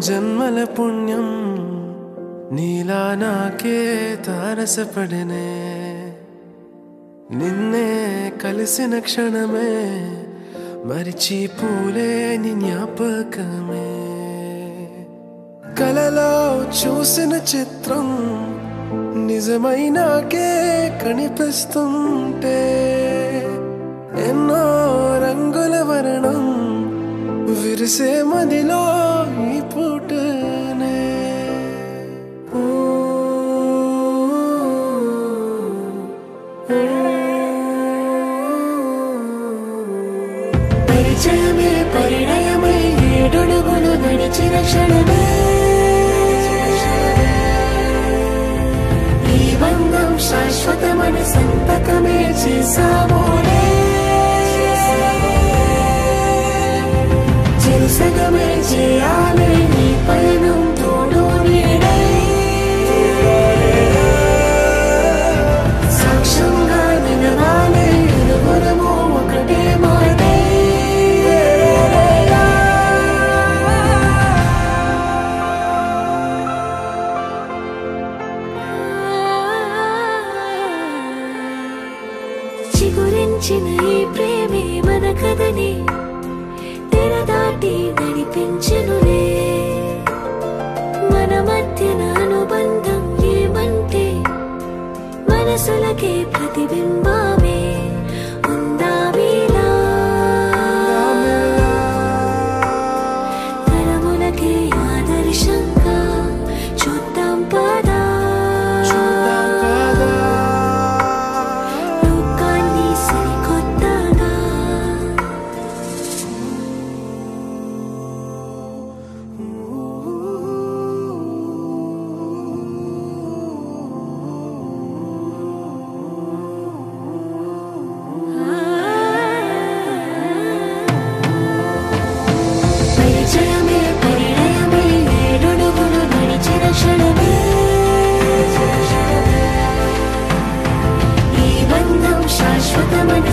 జన్మల పుణ్యం నీలా నాకే తారసపడనే నిన్నే కలిసిన క్షణమే మరిచిపోలే నీ జ్ఞాపకమే కలలో చూసిన చిత్రం నిజమై నాకే కనిపిస్తుంటే ఎన్నో రంగుల వర్ణం విరిసే మదిలో ఈ పూటనే పరిచయమే పరిణయమై ఏడడుగులు నడిచిన క్షణమే ఈ బంధం శాశ్వతమని సంతకమే చేసామోనే సగమే చేయాలి నీ పయనం తోడు నీడై సాక్ష్యంగా నిలవాలి ఇరువురము ఒకటే మాటే చిగురించిన ఈ ప్రేమే మన కథని దాటి నడిపించునులే మన మధ్యన అనుబంధం ఏమంటే మనసులకే ప్రతిబింబమే ఉందామీలా తరములకే ఆదర్శంగా చూద్దాం పదా లోకాన్ని సరికొత్తగా శాశ్వతమైన